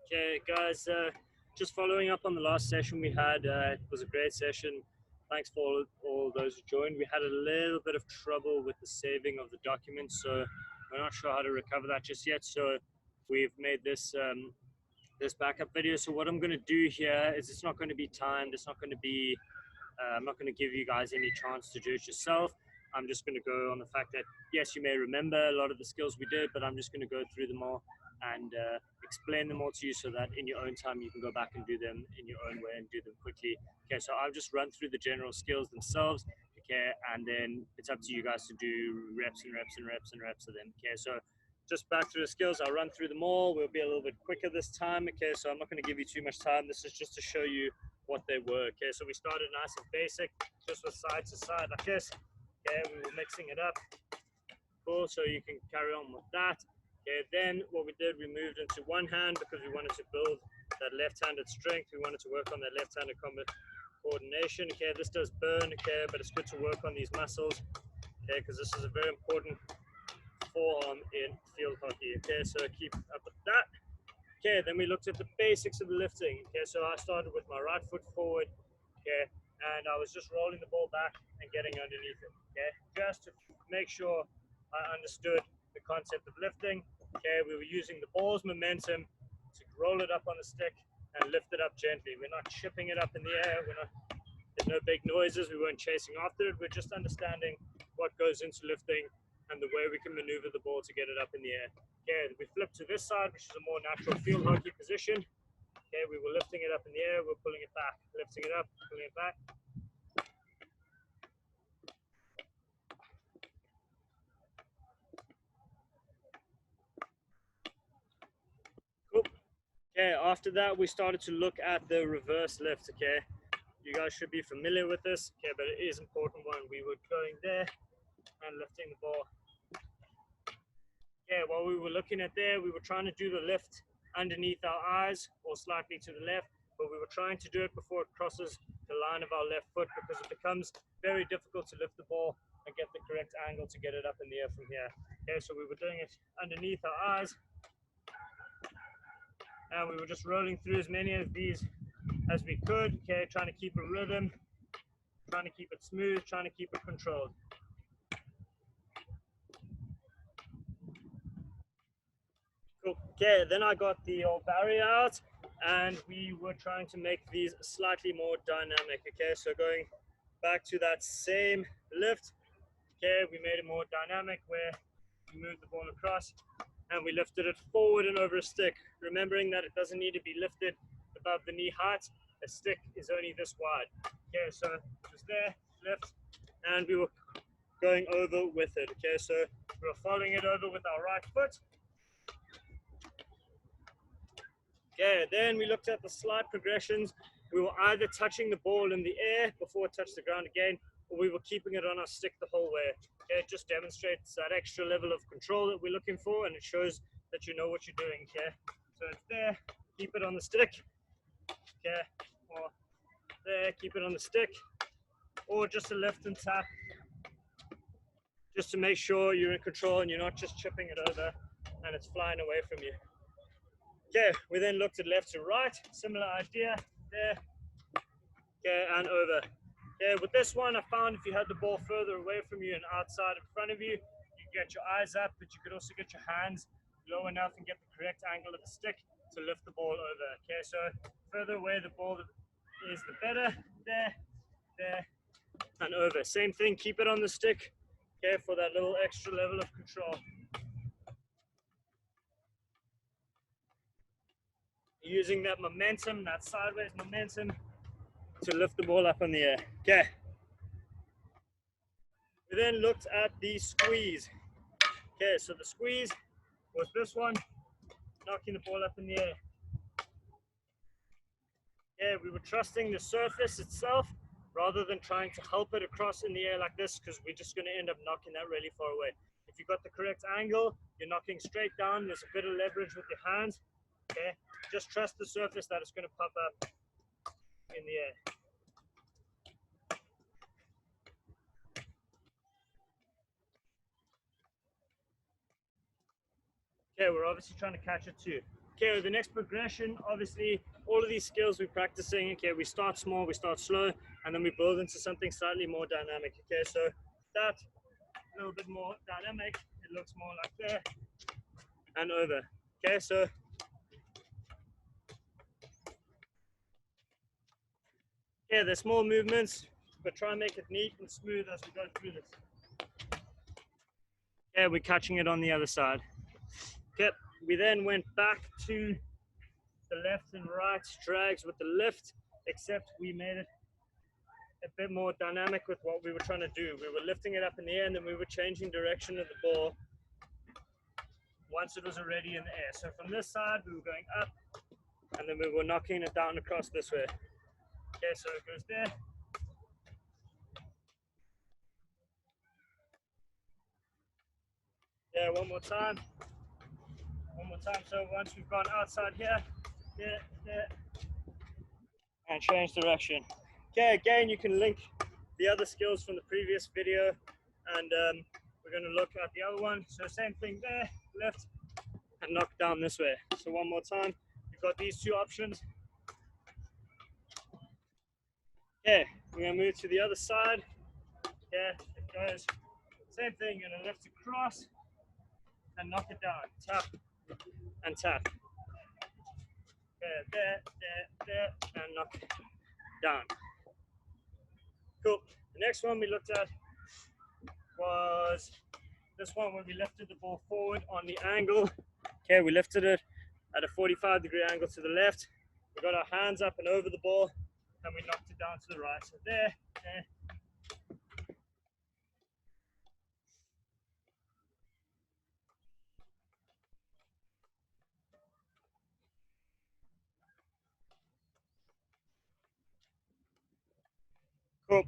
Okay, guys, just following up on the last session we had, it was a great session. Thanks for all those who joined. We had a little bit of trouble with the saving of the documents, so we're not sure how to recover that just yet. So we've made this backup video. So what I'm going to do here is it's not going to be timed. It's not going to be. I'm not going to give you guys any chance to do it yourself. I'm just going to go on the fact that yes, you may remember a lot of the skills we did, but I'm just going to go through them all and explain them all to you so that in your own time you can go back and do them in your own way and do them quickly. Okay, so I'll just run through the general skills themselves. Okay, and then it's up to you guys to do reps and reps and reps and reps of them. Okay, so just back through the skills. I'll run through them all. We'll be a little bit quicker this time. Okay, so I'm not going to give you too much time. This is just to show you what they were. Okay, so we started nice and basic, just with side to side like this. Okay, we were mixing it up. Cool, so you can carry on with that. Okay, then what we did, we moved into one hand because we wanted to build that left-handed strength. We wanted to work on that left-handed coordination. Okay, this does burn, okay, but it's good to work on these muscles, okay, because this is a very important forearm in field hockey. Okay, so keep up with that. Okay, then we looked at the basics of lifting. Okay, so I started with my right foot forward, okay, and I was just rolling the ball back and getting underneath it, okay, just to make sure I understood the concept of lifting. Okay, we were using the ball's momentum to roll it up on the stick and lift it up gently. We're not chipping it up in the air. There's no big noises. We weren't chasing after it. We're just understanding what goes into lifting and the way we can maneuver the ball to get it up in the air. Okay, we flip to this side, which is a more natural field hockey position. Okay, we were lifting it up in the air. We're pulling it back, lifting it up, pulling it back. Cool. Okay, after that, we started to look at the reverse lift, okay? You guys should be familiar with this, okay, but it is an important one. We were going there and lifting the ball. Okay, while we were looking at there, we were trying to do the lift underneath our eyes or slightly to the left, but we were trying to do it before it crosses the line of our left foot because it becomes very difficult to lift the ball and get the correct angle to get it up in the air from here. Okay, so we were doing it underneath our eyes, and we were just rolling through as many of these as we could, okay, trying to keep a rhythm, trying to keep it smooth, trying to keep it controlled. Cool. Okay, then I got the old barrier out and we were trying to make these slightly more dynamic, okay, so going back to that same lift, okay, we made it more dynamic where we moved the ball across and we lifted it forward and over a stick, remembering that it doesn't need to be lifted above the knee height. A stick is only this wide. Okay, so it was there, lift, and we were going over with it. Okay, so we were following it over with our right foot. Okay, then we looked at the slide progressions. We were either touching the ball in the air before it touched the ground again, or we were keeping it on our stick the whole way. Okay, it just demonstrates that extra level of control that we're looking for, and it shows that you know what you're doing. Okay, so it's there, keep it on the stick. Okay, or there, keep it on the stick, or just a lift and tap, just to make sure you're in control and you're not just chipping it over and it's flying away from you. Okay, we then looked at left to right, similar idea, there, okay, and over. Okay, with this one, I found if you had the ball further away from you and outside in front of you, you get your eyes up, but you could also get your hands low enough and get the correct angle of the stick to lift the ball over. Okay, so further away the ball is, the better. There, and over. Same thing, keep it on the stick, okay, for that little extra level of control. Using that momentum, that sideways momentum, to lift the ball up in the air. Okay. We then looked at the squeeze. Okay, so the squeeze was this one, knocking the ball up in the air. Yeah, we were trusting the surface itself rather than trying to help it across in the air like this, because we're just going to end up knocking that really far away. If you've got the correct angle, you're knocking straight down, there's a bit of leverage with your hands. Okay, just trust the surface that it's going to pop up in the air. Okay, we're obviously trying to catch it too. Okay, the next progression, obviously, all of these skills we're practicing, okay, we start small, we start slow, and then we build into something slightly more dynamic. Okay, so that a little bit more dynamic, it looks more like there and over. Okay, so yeah, they're small movements, but try and make it neat and smooth as we go through this. Okay, we're catching it on the other side. Okay, we then went back to the left and right drags with the lift, except we made it a bit more dynamic with what we were trying to do. We were lifting it up in the air and then we were changing direction of the ball once it was already in the air. So from this side, we were going up and then we were knocking it down across this way. Okay, so it goes there. Yeah, one more time. One more time. So once we've gone outside here, there, and change direction. Okay, again, you can link the other skills from the previous video, and we're going to look at the other one. So same thing there, lift and knock down this way. So one more time, you've got these two options. Okay, we're going to move to the other side. Yeah, it goes same thing. You're going to lift across and knock it down. Tap and tap. There, and knock it down. Cool. The next one we looked at was this one where we lifted the ball forward on the angle. Okay, we lifted it at a 45-degree angle to the left. We got our hands up and over the ball, and we knocked it down to the right. So there. Cool.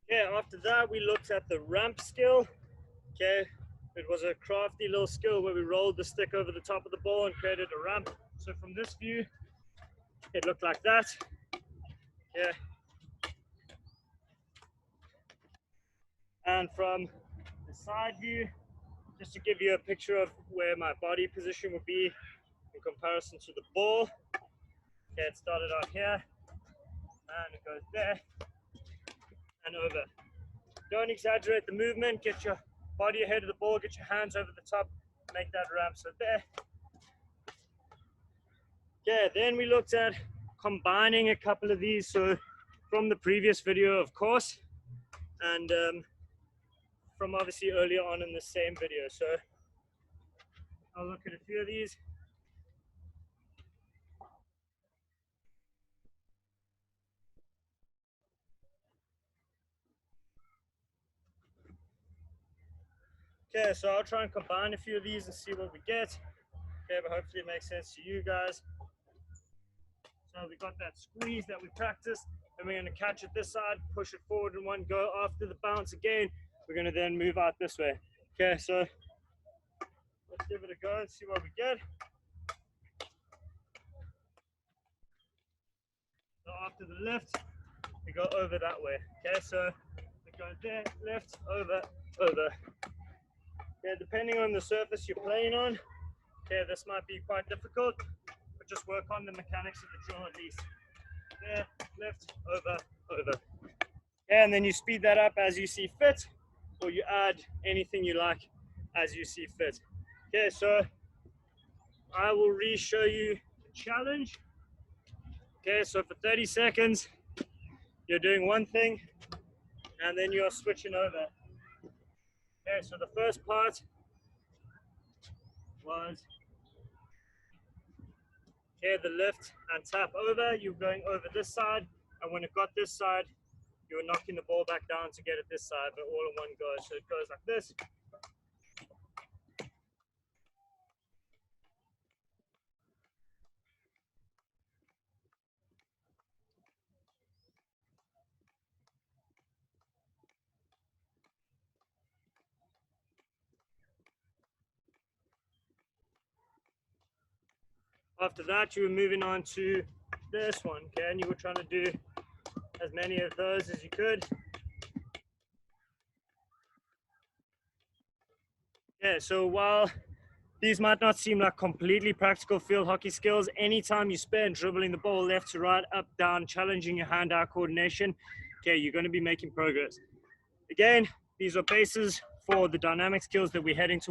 Yeah, after that, we looked at the ramp skill. Okay, it was a crafty little skill where we rolled the stick over the top of the ball and created a ramp. So from this view, it looked like that. Yeah. And from the side view, just to give you a picture of where my body position would be in comparison to the ball. Okay, it started out here, and it goes there, and over. Don't exaggerate the movement, get your body ahead of the ball, get your hands over the top, make that ramp, so there. Yeah, then we looked at combining a couple of these, so from the previous video, of course, and from obviously earlier on in the same video. So I'll look at a few of these. Okay, so I'll try and combine a few of these and see what we get. Okay, but hopefully it makes sense to you guys. So we got that squeeze that we practiced, and we're going to catch it this side, push it forward in one go. After the bounce again, we're going to then move out this way. Okay, so let's give it a go and see what we get. So after the lift, we go over that way. Okay, so we go there, lift, over, over. Okay, depending on the surface you're playing on, okay, this might be quite difficult, but just work on the mechanics of the drill at least. There, lift, over, over. Okay, and then you speed that up as you see fit, or you add anything you like as you see fit. Okay, so I will re-show you the challenge. Okay, so for 30 seconds, you're doing one thing, and then you're switching over. Okay, so the first part was, okay, the lift and tap over. You're going over this side, and when it got this side, you were knocking the ball back down to get it this side, but all in one go. So it goes like this. After that, you were moving on to this one, okay, and you were trying to do as many of those as you could. Yeah, so while These might not seem like completely practical field hockey skills. Anytime you spend dribbling the ball left to right, up, down, challenging your hand-eye coordination, okay, you're going to be making progress. Again, these are bases for the dynamic skills that we're heading towards.